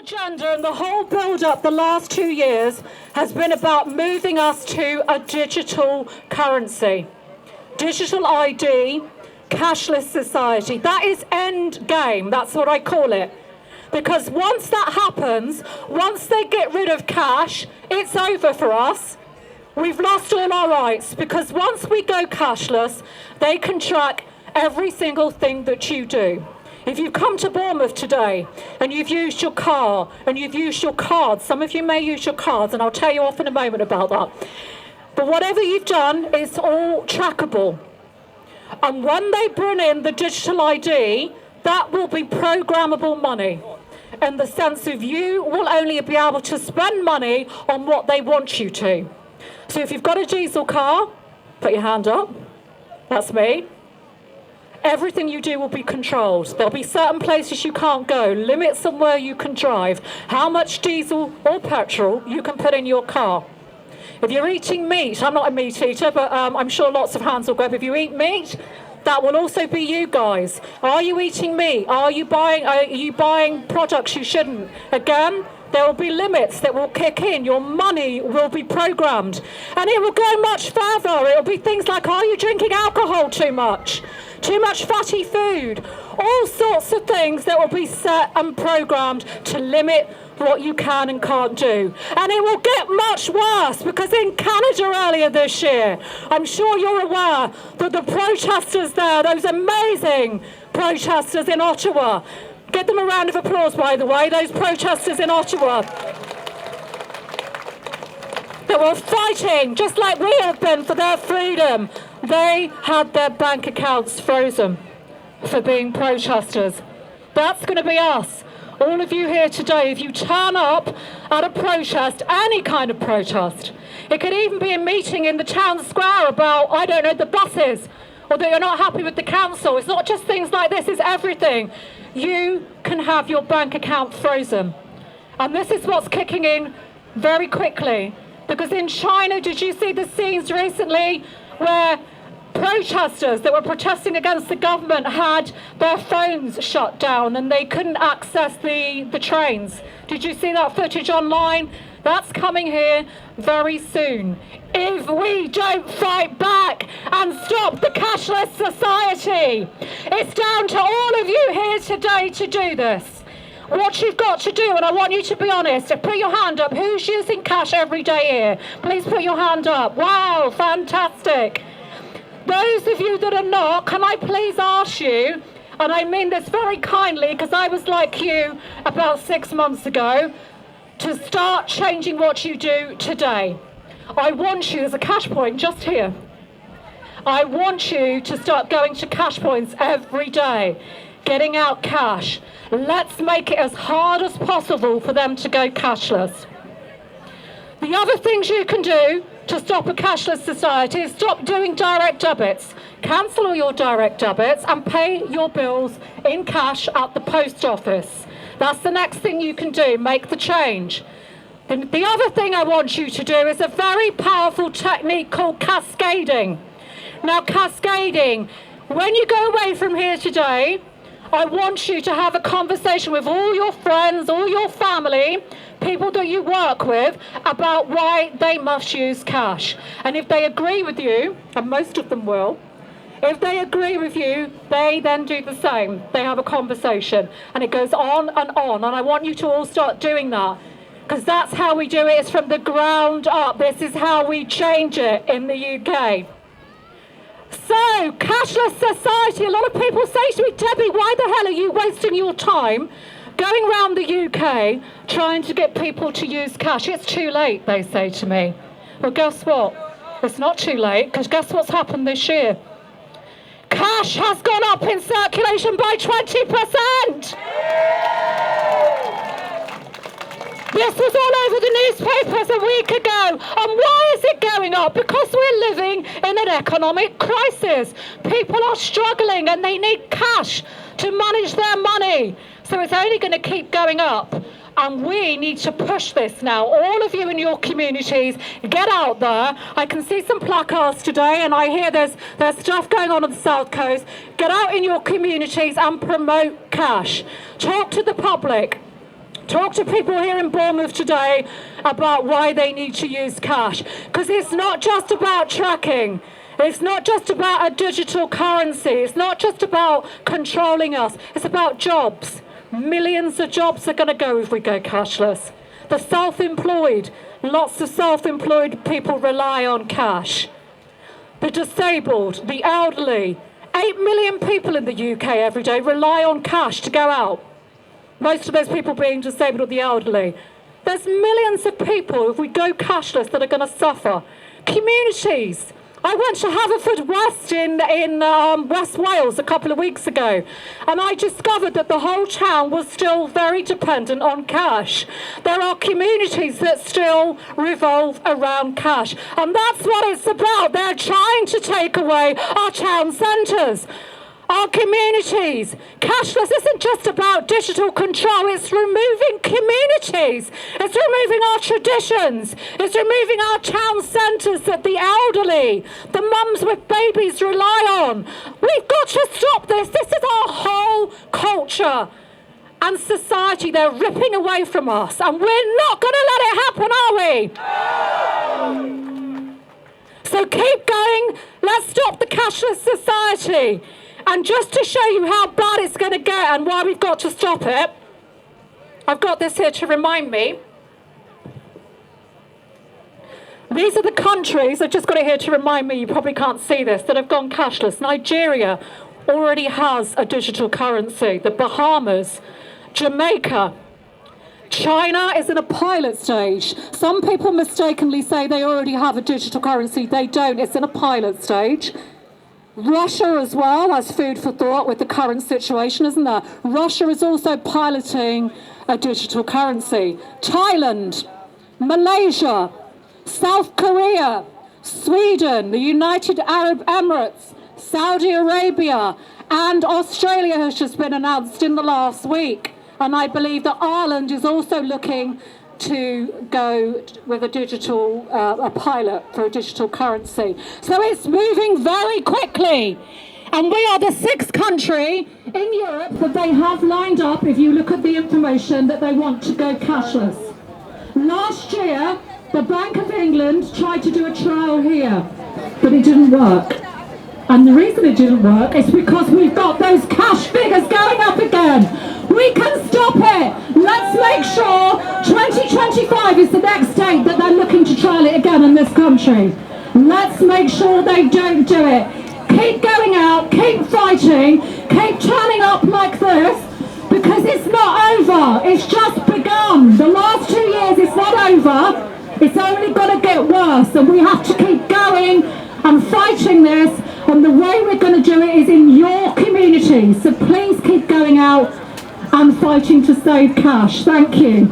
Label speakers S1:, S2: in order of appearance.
S1: agenda and the whole build-up the last 2 years has been about moving us to a digital currency. Digital ID, cashless society. That is end game. That's what I call it. Because once that happens, once they get rid of cash, it's over for us. We've lost all our rights, because once we go cashless, they can track every single thing that you do. If you've come to Bournemouth today and you've used your car and you've used your cards, some of you may use your cards, and I'll tell you off in a moment about that. But whatever you've done, it's all trackable. And when they bring in the digital ID, that will be programmable money, in the sense of you will only be able to spend money on what they want you to. So if you've got a diesel car, put your hand up. That's me. Everything you do will be controlled. There'll be certain places you can't go, limits on where you can drive, how much diesel or petrol you can put in your car. If you're eating meat, I'm not a meat eater, but I'm sure lots of hands will go up. If you eat meat, that will also be you guys. Are you eating meat? Are you buying products you shouldn't? Again, there will be limits that will kick in. Your money will be programmed. And it will go much further. It will be things like, are you drinking alcohol too much? Too much fatty food? All sorts of things that will be set and programmed to limit what you can and can't do. And it will get much worse, because in Canada earlier this year, I'm sure you're aware that the protesters there, those amazing protesters in Ottawa, give them a round of applause, by the way, those protesters in Ottawa, that were fighting, just like we have been, for their freedom. They had their bank accounts frozen for being protesters. That's going to be us. All of you here today, if you turn up at a protest, any kind of protest, it could even be a meeting in the town square about, I don't know, the buses, or that you're not happy with the council. It's not just things like this, it's everything. You can have your bank account frozen. And this is what's kicking in very quickly. Because in China, did you see the scenes recently where protesters that were protesting against the government had their phones shut down and they couldn't access the trains? Did you see that footage online? That's coming here very soon. If we don't fight back and stop the cashless society, it's down to all of you here today to do this. What you've got to do, and I want you to be honest, put your hand up. Who's using cash every day here? Please put your hand up. Wow, fantastic. Those of you that are not, can I please ask you, and I mean this very kindly because I was like you about 6 months ago, to start changing what you do today. I want you, there's a cash point just here. I want you to start going to cash points every day, getting out cash. Let's make it as hard as possible for them to go cashless. The other things you can do to stop a cashless society is stop doing direct debits. Cancel all your direct debits and pay your bills in cash at the post office. That's the next thing you can do, make the change. The other thing I want you to do is a very powerful technique called cascading. Now, cascading, when you go away from here today, I want you to have a conversation with all your friends, all your family, people that you work with, about why they must use cash. And if they agree with you, and most of them will, if they agree with you, they then do the same. They have a conversation, and it goes on, and I want you to all start doing that, because that's how we do it. It's from the ground up. This is how we change it in the UK. So, cashless society. A lot of people say to me, Debbie, why the hell are you wasting your time going around the UK trying to get people to use cash? It's too late, they say to me. Well, guess what? It's not too late, because guess what's happened this year? Cash has gone up in circulation by 20%. This was all over the newspapers a week ago. And why is it going up? Because we're living in an economic crisis. People are struggling and they need cash to manage their money. So it's only going to keep going up. And we need to push this now. All of you in your communities, get out there. I can see some placards today, and I hear there's stuff going on the South Coast. Get out in your communities and promote cash. Talk to the public. Talk to people here in Bournemouth today about why they need to use cash. Because it's not just about tracking. It's not just about a digital currency. It's not just about controlling us. It's about jobs. Millions of jobs are going to go if we go cashless. The self-employed, lots of self-employed people rely on cash. The disabled, the elderly, 8 million people in the UK every day rely on cash to go out. Most of those people being disabled or the elderly. There's millions of people, if we go cashless, that are going to suffer. Communities. I went to Haverfordwest in West Wales a couple of weeks ago, and I discovered that the whole town was still very dependent on cash. There are communities that still revolve around cash, and that's what it's about. They're trying to take away our town centres, our communities. Cashless isn't just about digital control, it's removing communities. It's removing our traditions. It's removing our town centres that the elderly, the mums with babies rely on. We've got to stop this. This is our whole culture and society. They're ripping away from us, and we're not going to let it happen, are we? So keep going. Let's stop the cashless society. And just to show you how bad it's going to get and why we've got to stop it, I've got this here to remind me. These are the countries, I've just got it here to remind me, you probably can't see this, that have gone cashless. Nigeria already has a digital currency. The Bahamas, Jamaica. China is in a pilot stage. Some people mistakenly say they already have a digital currency. They don't. It's in a pilot stage. Russia as well has food for thought with the current situation, isn't there? Russia is also piloting a digital currency. Thailand, Malaysia, South Korea, Sweden, the United Arab Emirates, Saudi Arabia, and Australia has just been announced in the last week. And I believe that Ireland is also looking to go with a digital, a pilot for a digital currency. So it's moving very quickly. And we are the 6th country in Europe that they have lined up, if you look at the information, that they want to go cashless. Last year, the Bank of England tried to do a trial here, but it didn't work. And the reason it didn't work is because we've got those cash figures going up again. We can stop it. Let's make sure 2025 is the next date that they're looking to trial it again in this country. Let's make sure they don't do it. Keep going out, keep fighting, keep turning up like this, because it's not over. It's just begun. The last 2 years, it's not over. It's only going to get worse, and we have to keep going and fighting this. And the way we're going to do it is in your community. So please keep going out and fighting to save cash. Thank you.